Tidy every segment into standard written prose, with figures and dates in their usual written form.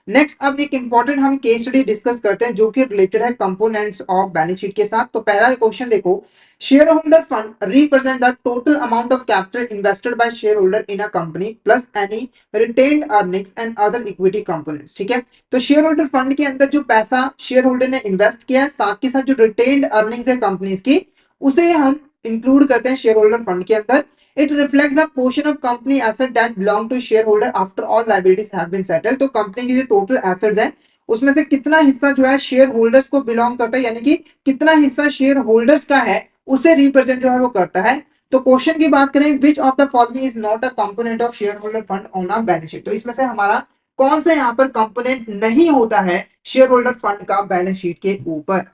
Next अब एक important हम केस स्टडी डिस्कस करते हैं जो कि रिलेटेड है कंपोनेंट्स ऑफ बैलेंस शीट के साथ। तो पहला क्वेश्चन देखो, share holder fund represent the total amount of capital invested bye share holder in a company plus any retained earnings and other equity components. ठीक है, तो शेयर होल्डर फंड के अंदर जो पैसा शेयर होल्डर ने इन्वेस्ट किया है, साथ के साथ जो रिटेन्ड अर्निंग्स है कंपनीज की, उसे हम इंक्लूड करते हैं शेयर होल्डर फंड के अंदर। It reflects the portion of company asset that belong to shareholder after all liabilities have been settled। तो कंपनी की जो टोटल एसेट्स हैं उसमें से कितना हिस्सा जो है शेयर होल्डर्स को बिलोंग करता है, यानी कि कितना हिस्सा शेयर होल्डर्स का है, उसे रिप्रेजेंट जो है वो करता है। तो क्वेश्चन की बात करें, विच of the following is not a component of share holder fund on a balance sheet. तो इसमें से हमारा कौन सा यहाँ पर कंपोनेंट नहीं होता है शेयर होल्डर फंड का बैलेंस शीट के ऊपर।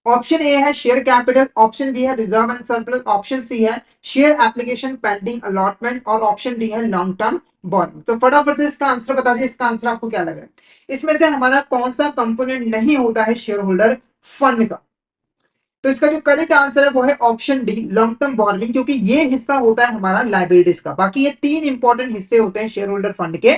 ऑप्शन ए है शेयर कैपिटल, ऑप्शन बी है reserve and surplus, option C है शेयर एप्लीकेशन पेंडिंग अलॉटमेंट और ऑप्शन डी है लॉन्ग टर्म बॉन्ड। तो फटाफट से इसका आंसर बता दीजिए, इसका आंसर आपको क्या लग रहा है, इसमें से हमारा कौन सा कंपोनेंट नहीं होता है शेयर होल्डर फंड का। तो इसका जो करेक्ट आंसर है वो है option D long term burning, क्योंकि ये हिस्सा होता है हमारा लाइबिलिटीज का। बाकी ये तीन इंपॉर्टेंट हिस्से होते हैं शेयर होल्डर फंड के।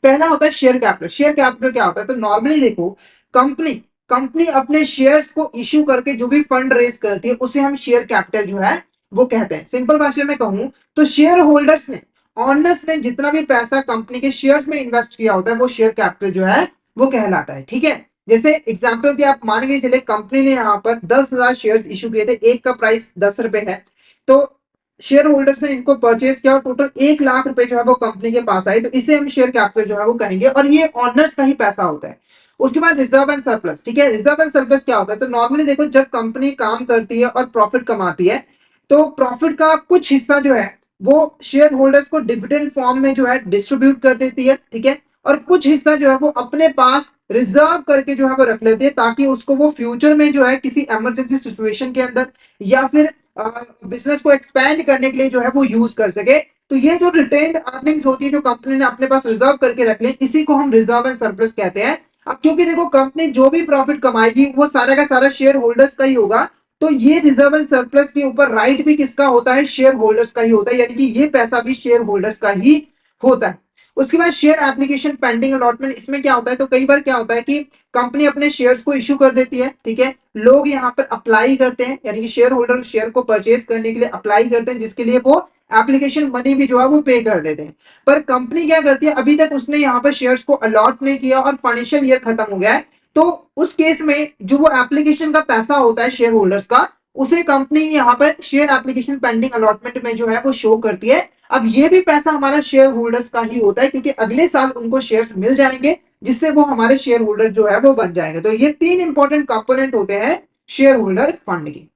पहला होता है शेयर कैपिटल। शेयर कैपिटल क्या होता है, तो नॉर्मली देखो कंपनी कंपनी अपने शेयर्स को इश्यू करके जो भी फंड रेज करती है उसे हम शेयर कैपिटल जो है वो कहते हैं। सिंपल भाषा में कहूं तो शेयर होल्डर्स ने, ऑनर्स ने जितना भी पैसा कंपनी के शेयर्स में इन्वेस्ट किया होता है वो शेयर कैपिटल जो है वो कहलाता है। ठीक है, जैसे एग्जाम्पल की आप मान के चले कंपनी ने यहाँ पर 10,000 शेयर्स इशू किए थे, एक का प्राइस 10 रुपए है, तो शेयर होल्डर्स ने इनको परचेज किया और टोटल 1 लाख रुपए जो है वो कंपनी के पास आए, तो इसे हम शेयर कैपिटल जो है वो कहेंगे और ये ऑनर्स का ही पैसा होता है। उसके बाद रिजर्व एंड सरप्लस। ठीक है, रिजर्व एंड सरप्लस क्या होता है, तो नॉर्मली देखो जब कंपनी काम करती है और प्रॉफिट कमाती है तो प्रॉफिट का कुछ हिस्सा जो है वो शेयर होल्डर्स को डिविडेंड फॉर्म में जो है डिस्ट्रीब्यूट कर देती है। ठीक है, और कुछ हिस्सा जो है वो अपने पास रिजर्व करके जो है वो रख लेते हैं ताकि उसको वो फ्यूचर में जो है किसी इमरजेंसी सिचुएशन के अंदर या फिर बिजनेस को एक्सपैंड करने के लिए जो है वो यूज कर सके। तो ये जो रिटेन्ड अर्निंग्स होती है जो कंपनी ने अपने पास रिजर्व करके रख ले, इसी को हम रिजर्व एंड सरप्लस कहते हैं। अब क्योंकि देखो कंपनी जो भी प्रॉफिट कमाएगी वो सारा का सारा शेयर होल्डर्स का ही होगा, तो ये रिजर्व एंड सरप्लस के ऊपर राइट भी किसका होता है, शेयर होल्डर्स का ही होता है, यानी कि ये पैसा भी शेयर होल्डर्स का ही होता है। उसके बाद शेयर एप्लीकेशन पेंडिंग अलॉटमेंट, इसमें क्या होता है, तो कई बार क्या होता है कि कंपनी अपने शेयर्स को इश्यू कर देती है। ठीक है, लोग यहाँ पर अप्लाई करते हैं, यानी कि शेयर होल्डर शेयर को परचेज करने के लिए अप्लाई करते हैं, जिसके लिए वो एप्लीकेशन मनी भी जो है वो पे कर देते हैं। पर कंपनी क्या करती है, अभी तक उसने यहाँ पर शेयर्स को अलॉट नहीं किया और फाइनेंशियल ईयर खत्म हो गया है, तो उस केस में जो वो एप्लीकेशन का पैसा होता है शेयर होल्डर्स का, उसे कंपनी यहाँ पर शेयर एप्लीकेशन पेंडिंग अलॉटमेंट में जो है वो शो करती है। अब ये भी पैसा हमारा शेयर होल्डर्स का ही होता है, क्योंकि अगले साल उनको शेयर्स मिल जाएंगे जिससे वो हमारे शेयर होल्डर जो है वो बन जाएंगे। तो ये तीन इंपॉर्टेंट कंपोनेंट होते हैं शेयर होल्डर फंड की।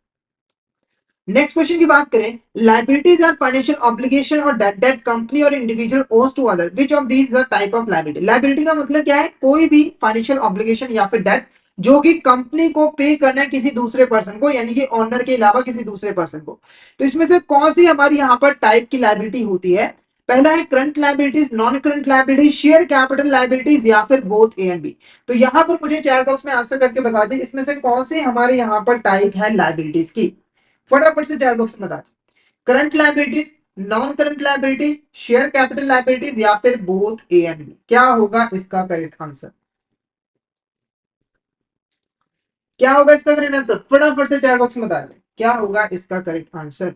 नेक्स्ट क्वेश्चन की बात करें, लाइबिलिटीज आर फाइनेंशियल ऑब्लिगेशन और डेट दैट कंपनी और individual owes to other, which of these are type of liability. Liability का मतलब क्या है, कोई भी फाइनेंशियल ऑब्लिगेशन या फिर डेट जो कि कंपनी को पे करना है किसी दूसरे पर्सन को, यानी कि ओनर के अलावा किसी दूसरे पर्सन को। तो इसमें से कौन सी हमारी यहाँ पर टाइप की लाइबिलिटी होती है, पहला है current liabilities, non current liabilities, share capital liabilities या फिर बोथ ए एंड बी। तो यहाँ पर मुझे चैट बॉक्स में आंसर करके बता दें इसमें से कौन सी हमारे यहाँ पर टाइप है लाइबिलिटीज की, फटाफट से चैट बॉक्स में बता दें। Current liabilities, non current liabilities, share capital liabilities या फिर बोथ ए एंड बी, क्या होगा इसका करेक्ट आंसर, क्या होगा इसका करेक्ट आंसर, फटाफट से चैट बॉक्स में बता दें क्या होगा इसका करेक्ट आंसर।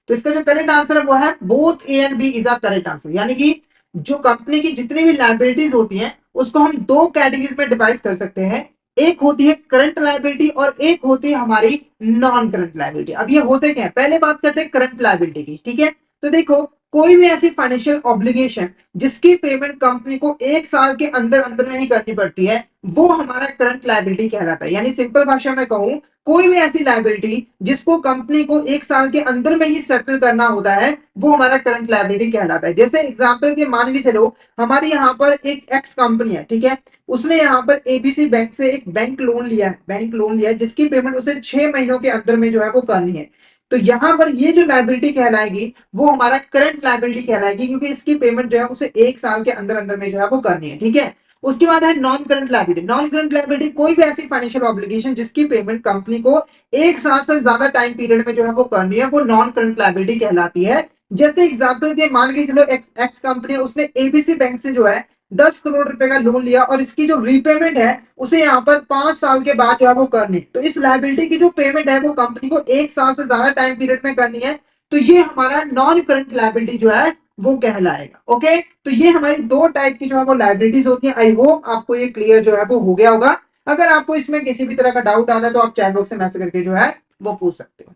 तो इसका जो करेक्ट आंसर है वो है both A and B is a correct answer, यानी कि जो कंपनी की जितनी भी लाइबिलिटीज होती हैं उसको हम दो कैटेगरीज में डिवाइड कर सकते हैं, एक होती है करंट लाइबिलिटी और एक होती है हमारी नॉन करंट लाइबिलिटी। अब ये होते क्या है, पहले बात करते हैं करंट लाइबिलिटी की। ठीक है, तो देखो कोई भी ऐसी फाइनेंशियल ऑब्लिगेशन जिसकी पेमेंट कंपनी को 1 साल के अंदर अंदर में ही करनी पड़ती है वो हमारा करंट लाइबिलिटी कहलाता है। यानी सिंपल भाषा में कहूं, कोई भी ऐसी लाइबिलिटी जिसको कंपनी को 1 साल के अंदर में ही सेटल करना होता है वो हमारा करंट लाइबिलिटी कहलाता है। जैसे एग्जांपल के मान के चलो हमारी यहाँ पर एक एक्स कंपनी है, ठीक है, उसने यहाँ पर एबीसी बैंक से एक बैंक लोन लिया है, बैंक लोन लिया है जिसकी पेमेंट उसे 6 महीनों के अंदर में जो है वो करनी है। तो यहाँ पर ये जो लाइबिलिटी कहलाएगी वो हमारा करंट लाइबिलिटी कहलाएगी, क्योंकि इसकी पेमेंट जो है उसे 1 साल के अंदर अंदर में जो है वो करनी है। ठीक है, उसके बाद है non current liability. Non current liability कोई भी ऐसी फाइनेंशियल ऑब्लिगेशन जिसकी पेमेंट कंपनी को 1 साल से ज्यादा टाइम पीरियड में जो है वो करनी है वो नॉन करंट लायबिलिटी कहलाती है। जैसे एग्जाम्पल के मान के चलो एक्स एक्स कंपनी है, उसने एबीसी बैंक से जो है 10 करोड़ रुपए का लोन लिया और इसकी जो रीपेमेंट है उसे यहाँ पर 5 साल के बाद जो है वो करनी, तो इस लाइबिलिटी की जो पेमेंट है वो कंपनी को 1 साल से ज्यादा टाइम पीरियड में करनी है, तो ये हमारा नॉन करंट लाइबिलिटी जो है वो कहलाएगा। ओके, तो ये हमारी दो टाइप की जो है वो लाइबिलिटीज होती है। आई होप आपको ये क्लियर जो है वो हो गया होगा। अगर आपको इसमें किसी भी तरह का डाउट आता है तो आप चैट बॉक्स से मैसेज करके जो है वो पूछ सकते हो।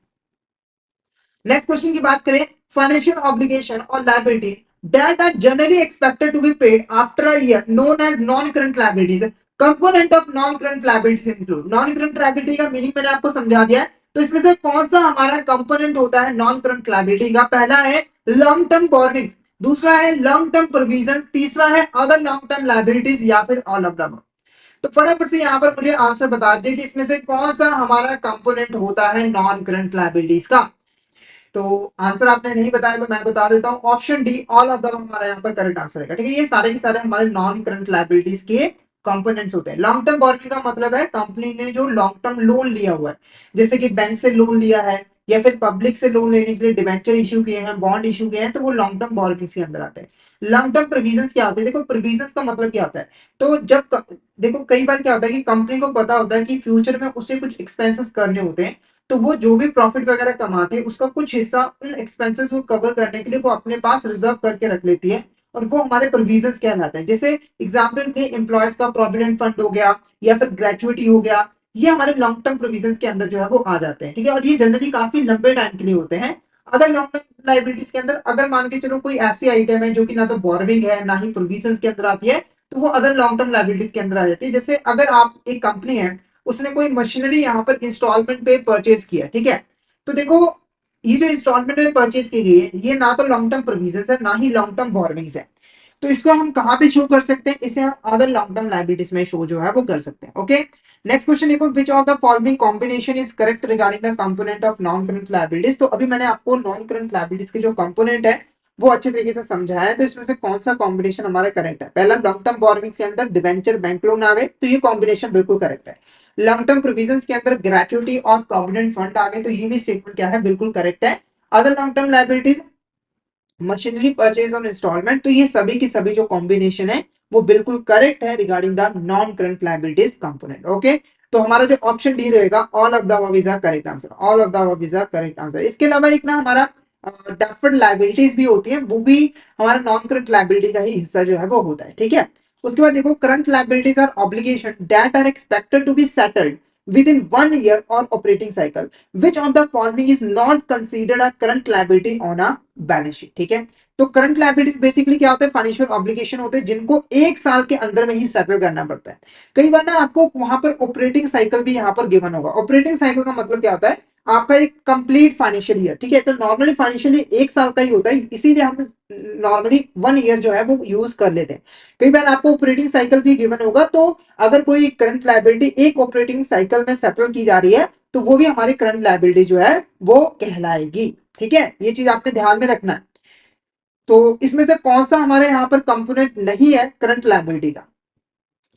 नेक्स्ट क्वेश्चन की बात करें, फाइनेंशियल ऑब्लिगेशन और liability that are generally expected to be paid after a year known as non current liabilities. Component of non current liabilities include, non current liability का मीनिंग मैंने आपको समझा दिया है, तो इसमें से कौन सा हमारा कंपोनेंट होता है नॉन करंट लायबिलिटी का? पहला है लॉन्ग टर्म बोरिंग्स, दूसरा है लॉन्ग टर्म प्रोविजन, तीसरा है अदर लॉन्ग टर्म लायबिलिटीज या फिर ऑल ऑफ द। तो फटाफट से यहाँ पर मुझे आंसर बता दीजिए कि इसमें से कौन सा हमारा कंपोनेंट होता है नॉन करंट लायबिलिटीज का। तो आंसर आपने नहीं बताया तो मैं बता देता हूँ, option D all of the हमारा यहाँ पर करेक्ट आंसर है। ठीक है, ये सारे के सारे हमारे नॉन करंट लायबिलिटीज के कंपोनेंट्स होते हैं। लॉन्ग टर्म बोरिंग का मतलब है कंपनी ने जो लॉन्ग टर्म लोन लिया हुआ है, जैसे कि बैंक से लोन लिया है या फिर पब्लिक से लोन लेने के लिए डिवेंचर इशू किए हैं, बॉन्ड इशू किए हैं, तो वो लॉन्ग टर्म बोरिंग के अंदर आते हैं। लॉन्ग टर्म प्रोविजंस क्या होते हैं? देखो प्रोविजंस का मतलब क्या होता है, तो देखो कई बार क्या होता है कि कंपनी को पता होता है कि फ्यूचर में उसे कुछ एक्सपेंसेस करने होते हैं, तो वो जो भी प्रॉफिट वगैरह कमाते हैं उसका कुछ हिस्सा उन एक्सपेंसेस को कवर करने के लिए वो अपने पास रिजर्व करके रख लेती है, और वो हमारे प्रोविजंस कहलाते हैं। जैसे एग्जांपल के एम्प्लॉयज का प्रोविडेंट फंड हो गया या फिर ग्रेचुइटी हो गया, ये हमारे लॉन्ग टर्म प्रोविजंस के अंदर जो है वो आ जाते हैं। ठीक है, और ये जनरली काफी लंबे टाइम के लिए होते हैं। अदर लॉन्ग टर्म लाइबिलिटीज के अंदर अगर मान के चलो कोई ऐसी आइटम है जो कि ना तो बोरविंग है ना ही प्रोविजंस के अंदर आती है, तो वो अदर लॉन्ग टर्म लाइबिलिटीज के अंदर आ जाती है। जैसे अगर आप एक कंपनी है, उसने कोई मशीनरी यहाँ पर इंस्टॉलमेंट पे परचेज किया, ठीक है, तो देखो ये जो इंस्टॉलमेंट में परचेज की गई है ये ना तो लॉन्ग टर्म प्रोविजंस है ना ही लॉन्ग टर्म बोरविंग्स है, तो इसको हम कहां पे शो कर सकते हैं? इसे हम अदर लॉन्ग टर्म लायबिलिटीज में शो जो है वो कर सकते हैं। ओके, नेक्स्ट क्वेश्चन देखो, विच of the following combination is correct regarding the component of non current liabilities. तो अभी मैंने आपको नॉन करंट लायबिलिटीज के जो कंपोनेंट है वो अच्छे तरीके से समझाया है, तो इसमें से कौन सा कॉम्बिनेशन हमारा करेक्ट है? पहला लॉन्ग टर्म बोरविंग्स के अंदर डिवेंचर बैंक लोन आ गए, तो ये कॉम्बिनेशन बिल्कुल करेक्ट है। लॉन्ग टर्म प्रोविजंस के अंदर ग्रेचुइटी और प्रोविडेंट फंड आ गए, तो ये भी स्टेटमेंट क्या है? बिल्कुल करेक्ट है। Other long term liabilities machinery purchase on instalment, तो ये सभी की सभी जो कॉम्बिनेशन है वो बिल्कुल करेक्ट है regarding the non current liabilities component. Okay, तो हमारा जो ऑप्शन डी रहेगा all of the above is the correct answer, all of the above is the correct answer. इसके अलावा एक ना हमारा डेफर्ड लायबिलिटीज भी होती है, वो भी हमारा नॉन करंट लायबिलिटी का ही हिस्सा जो है वो होता है। ठीक है, उसके बाद देखो, current liabilities are obligation that are expected to be settled within 1 year और operating cycle, which of the following is not considered a current liability on a balance sheet. ठीक है, तो करंट लायबिलिटीज बेसिकली क्या होता है? Financial obligation होते हैं जिनको 1 साल के अंदर में ही सेटल करना पड़ता है। कई बार ना आपको वहां पर ऑपरेटिंग साइकिल भी यहाँ पर गिवन होगा। ऑपरेटिंग साइकिल का मतलब क्या होता है? आपका एक कंप्लीट फाइनेंशियल ईयर, ठीक है, तो नॉर्मली फाइनेंशियल ईयर 1 साल का ही होता है, इसीलिए हम नॉर्मली 1 year जो है वो यूज कर लेते हैं। कई बार आपको ऑपरेटिंग साइकिल भी गिवन होगा, तो अगर कोई करंट लायबिलिटी एक ऑपरेटिंग साइकिल में सेटल की जा रही है तो वो भी हमारी करंट लायबिलिटी जो है वो कहलाएगी। ठीक है, ये चीज आपने ध्यान में रखना है। तो इसमें से कौन सा हमारे यहाँ पर कंपोनेंट नहीं है करंट लायबिलिटी का?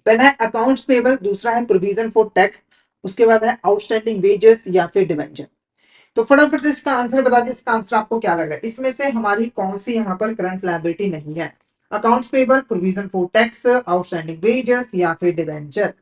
पहला है अकाउंट्स पेबल, दूसरा है प्रोविजन फॉर टैक्स, उसके बाद है आउटस्टैंडिंग वेजेस या फिर डिवेंचर। तो फटाफट से इसका आंसर बता दीजिए, इसका आंसर आपको क्या लग रहा है? इसमें से हमारी कौन सी यहाँ पर करंट लायबिलिटी नहीं है? Accounts payable, provision for tax, outstanding wages या फिर डिवेंचर।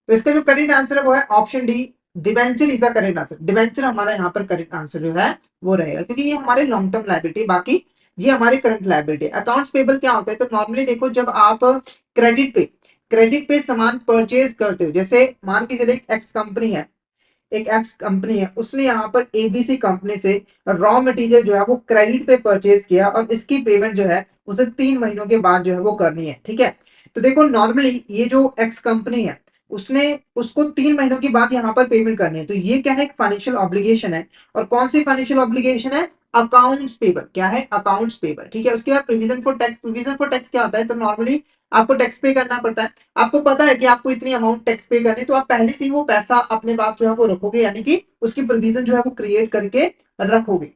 तो इसका जो करेक्ट आंसर है वो है option D, debenture is the correct answer. Debenture हमारा यहाँ पर करेक्ट आंसर जो है वो रहेगा, क्योंकि ये हमारे लॉन्ग टर्म लायबिलिटी, बाकी ये हमारी करंट लायबिलिटी। अकाउंट्स पेबल क्या होता है? तो नॉर्मली देखो, जब आप क्रेडिट पे सामान परचेज करते हो, जैसे मान के चले एक्स कंपनी है, एक एक्स कंपनी है, उसने यहाँ पर एबीसी कंपनी से रॉ मटेरियल जो है वो क्रेडिट पे परचेज किया और इसकी पेमेंट जो है उसे 3 महीनों के बाद जो है वो करनी है। ठीक है, तो देखो नॉर्मली ये जो एक्स कंपनी है उसने उसको 3 महीनों के बाद यहाँ पर पेमेंट करनी है, तो ये क्या है? एक फाइनेंशियल ऑब्लिगेशन है। और कौन सी फाइनेंशियल ऑब्लिगेशन है? Accounts payable. क्या है? Accounts payable. ठीक है, उसके बाद provision for tax. Provision for tax क्या होता है? तो नॉर्मली आपको टैक्स पे करना पड़ता है, आपको पता है कि आपको इतनी अमाउंट टैक्स पे करनी है, तो आप पहले से ही वो पैसा अपने पास जो है वो रखोगे, यानी कि उसकी प्रोविजन जो है वो क्रिएट करके रखोगे।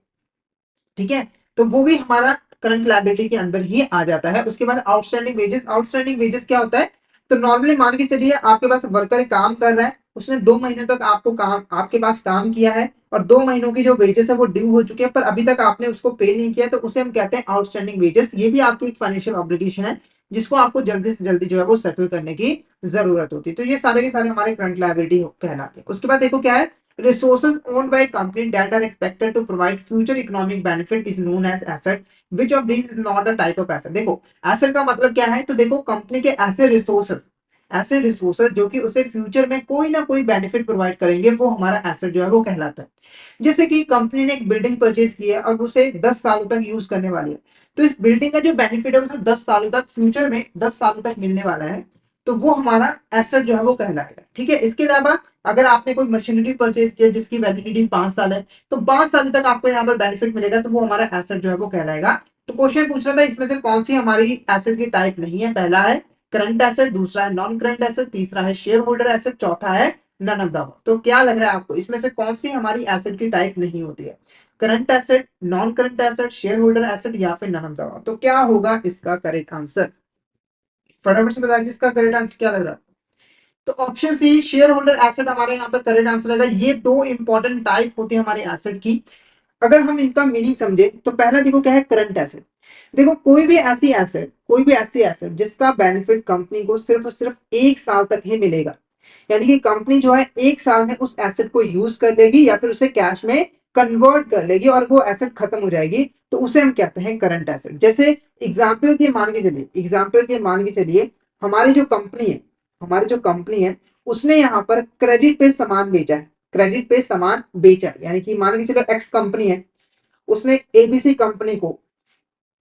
ठीक है, तो वो भी हमारा करंट लायबिलिटी के अंदर ही आ जाता है। उसके बाद आउटस्टैंडिंग वेजेस। आउटस्टैंडिंग वेजेस क्या होता है? तो नॉर्मली मान के चलिए आपके पास वर्कर काम कर रहा है, उसने 2 महीने तक आपको काम आपके पास काम किया है और 2 महीनों की जो वेजेस है वो ड्यू हो चुके हैं, पर अभी तक आपने उसको पे नहीं किया, तो उसे हम कहते हैं आउटस्टैंडिंग वेजेस। ये भी आपकी एक फाइनेंशियल ऑब्लिगेशन है जिसको आपको जल्दी से जल्दी जो है वो सेटल करने की जरूरत होती है। तो ये सारे के सारे हमारे करंट लायबिलिटी कहलाते हैं। उसके बाद देखो क्या है, resources owned by a company that are expected to provide future economic benefit is known as asset. Which of these is not a type of asset? देखो एसेट का मतलब क्या है, तो देखो कंपनी के ऐसे रिसोर्सेस जो कि उसे फ्यूचर में कोई ना कोई बेनिफिट प्रोवाइड करेंगे, वो हमारा एसेट जो है वो कहलाता है। जैसे कि कंपनी ने एक बिल्डिंग परचेज की है और उसे 10 सालों तक यूज करने वाली है, तो इस बिल्डिंग का जो बेनिफिट है उसे 10 सालों तक, फ्यूचर में 10 सालों तक मिलने वाला है, तो वो हमारा एसेट जो है वो कहलाएगा। ठीक है, इसके अलावा अगर आपने कोई मशीनरी परचेज किया जिसकी वैलिडिटी 5 साल है, तो 5 साल तक आपको यहाँ पर बेनिफिट मिलेगा, तो वो हमारा एसेट जो है वो कहलाएगा। तो क्वेश्चन पूछ रहा था इसमें से कौन सी हमारी एसेट की टाइप नहीं है। पहला है करंट एसेट, दूसरा है नॉन करंट एसेट, तीसरा है शेयर होल्डर एसेट, चौथा है नन ऑफ द अबव। तो क्या लग रहा है आपको, इसमें से कौन सी हमारी एसेट की टाइप नहीं होती है? Current asset, non current asset, share holder asset या फिर नन ऑफ द अबव? तो क्या होगा इसका करेक्ट आंसर? फटाफट से बताइए इसका करेक्ट आंसर क्या लग रहा है। तो option C shareholder asset हमारे यहाँ पर करेक्ट आंसर रहेगा। ये दो इंपॉर्टेंट टाइप होती है हमारे एसेट की। अगर हम इनका मीनिंग समझे तो पहला देखो क्या है, करंट एसेट। देखो कोई भी ऐसी एसेट जिसका बेनिफिट कंपनी को सिर्फ और सिर्फ 1 साल तक ही मिलेगा, यानी कि कंपनी जो है 1 साल में उस एसेट को यूज कर लेगी या फिर उसे कैश में कन्वर्ट कर लेगी और वो एसेट खत्म हो जाएगी, तो उसे हम कहते हैं करंट एसेट। जैसे एग्जाम्पल के मान के चलिए हमारी जो कंपनी है उसने यहाँ पर क्रेडिट पे सामान बेचा है, यानी कि मान के चलो एक्स कंपनी है, उसने एबीसी कंपनी को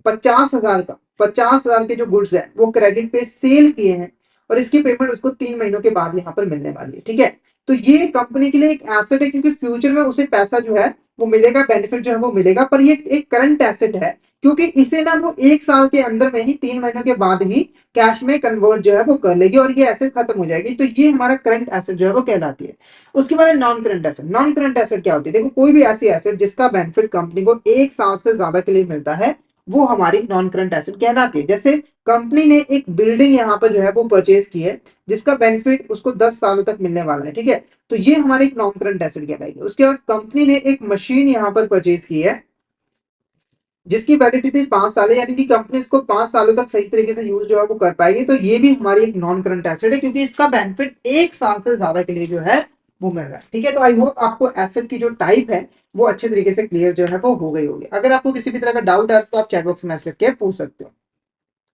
50,000 के जो गुड्स है वो क्रेडिट पे सेल किए हैं और इसकी पेमेंट उसको 3 महीनों के बाद यहाँ पर मिलने वाली है। ठीक है, तो ये कंपनी के लिए एक एसेट है क्योंकि फ्यूचर में उसे पैसा जो है वो मिलेगा, बेनिफिट जो है वो मिलेगा, पर ये एक करंट एसेट है क्योंकि इसे ना वो 1 साल के अंदर में ही 3 महीनों के बाद ही कैश में कन्वर्ट जो है वो कर लेगी और ये एसेट खत्म हो जाएगी, तो ये हमारा करंट एसेट जो है वो कहलाती है। उसके बाद non current asset. Non current asset क्या होती है, देखो कोई भी ऐसी एसेट जिसका बेनिफिट कंपनी को 1 साल से ज्यादा के लिए मिलता है, वो हमारी नॉन करंट एसेट कहलाती है। जैसे कंपनी ने एक बिल्डिंग यहाँ पर जो है वो परचेज की है जिसका बेनिफिट उसको 10 सालों तक मिलने वाला है। ठीक है, तो ये हमारी एक नॉन करंट एसेट कहलाएगी। उसके बाद कंपनी ने एक मशीन यहाँ पर परचेज की है जिसकी वैलिडिटी 5 साल है, यानी कि कंपनी इसको 5 सालों तक सही तरीके से यूज जो है वो कर पाएगी, तो ये भी हमारी एक नॉन करंट एसेट है क्योंकि इसका बेनिफिट 1 साल से ज्यादा के लिए जो है वो मिल रहा है। ठीक है, तो आई होप आपको एसेट की जो टाइप है वो अच्छे तरीके से क्लियर जो है वो हो गई होगी। अगर आपको किसी भी तरह का डाउट है तो आप चैट बॉक्स में मैसेज करके पूछ सकते हो।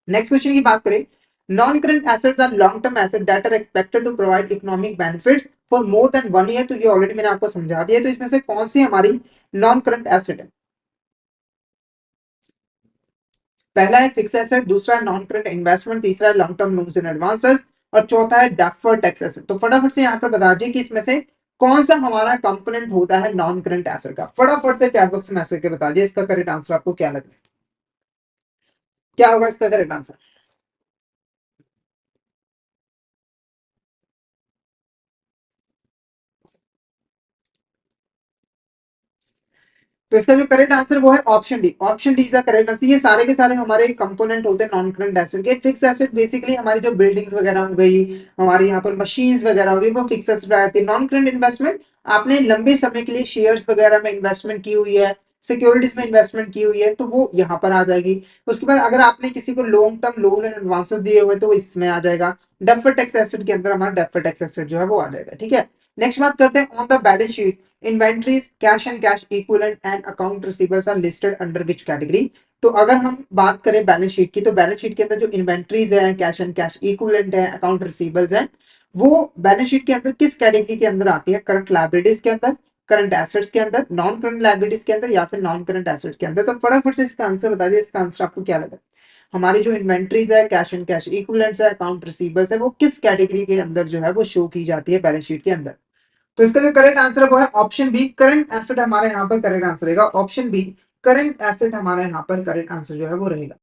नेक्स्ट क्वेश्चन की बात करें, non current assets are long term asset that are expected to provide economic benefits for more than 1 year. तो ये ऑलरेडी मैंने आपको समझा दिया, तो इसमें से कौन सी हमारी नॉन करंट एसेट है? पहला है फिक्स एसेट, दूसरा है नॉन करंट इन्वेस्टमेंट, तीसरा है long term loans and advances और चौथा है डेफर्ड टैक्स एसेट। तो फटाफट से यहाँ पर बता दीजिए कि इसमें से कौन सा हमारा कंपोनेंट होता है नॉन करंट एसेट का। फटाफट से चैट बॉक्स में मैसेज करके बता दीजिए इसका करेक्ट आंसर आपको क्या लगता है, क्या होगा इसका करेक्ट आंसर। तो इसका जो करेक्ट आंसर वो है option D. Option D is the correct answer. ये सारे के सारे हमारे कंपोनेंट होते हैं नॉन करंट एसेट के। फिक्स एसेट बेसिकली हमारी जो बिल्डिंग्स वगैरह हो गई, हमारे यहाँ पर मशीन्स वगैरह हो गई, वो फिक्स एसेट आती है। नॉन करंट इन्वेस्टमेंट आपने लंबे समय के लिए शेयर्स वगैरह में इन्वेस्टमेंट की हुई है, सिक्योरिटीज में इन्वेस्टमेंट की हुई है, तो वो यहाँ पर आ जाएगी। उसके बाद अगर आपने किसी को long term loans and advances दिए हुए तो वो इसमें आ जाएगा। डेफर्ड टैक्स एसेट के अंदर हमारा डेफर्ड टैक्स एसेट जो है वो आ जाएगा। ठीक है, नेक्स्ट बात करते हैं on the balance sheet inventories, cash and cash equivalent and account receivables are listed under which category. तो अगर हम बात करें बैलेंस शीट की, तो बैलेंस शीट के अंदर जो इन्वेंट्रीज है, कैश एंड कैश इक्विवेलेंट है, अकाउंट रिसीवेबल्स है, वो बैलेंस शीट के अंदर किस कैटेगरी के अंदर आती है? करंट लायबिलिटीज के अंदर, करंट एसेट्स के अंदर, नॉन करंट लायबिलिटीज के अंदर या फिर नॉन करंट एसेट्स के अंदर? तो फटाफट से इसका आंसर बता दीजिए, इसका आंसर आपको क्या लगा? हमारी जो इन्वेंट्रीज है, कैश एंड कैश इक्विवेलेंट्स है, अकाउंट रिसीवेबल्स है, वो किस कैटेगरी के अंदर जो है वो शो की जाती है बैलेंस शीट के अंदर? तो इसका जो करेक्ट आंसर है वो है ऑप्शन बी, करंट एसेट हमारे यहाँ पर करेक्ट आंसर रहेगा। ऑप्शन बी, करंट एसेट हमारे यहाँ पर करेक्ट आंसर जो है वो रहेगा।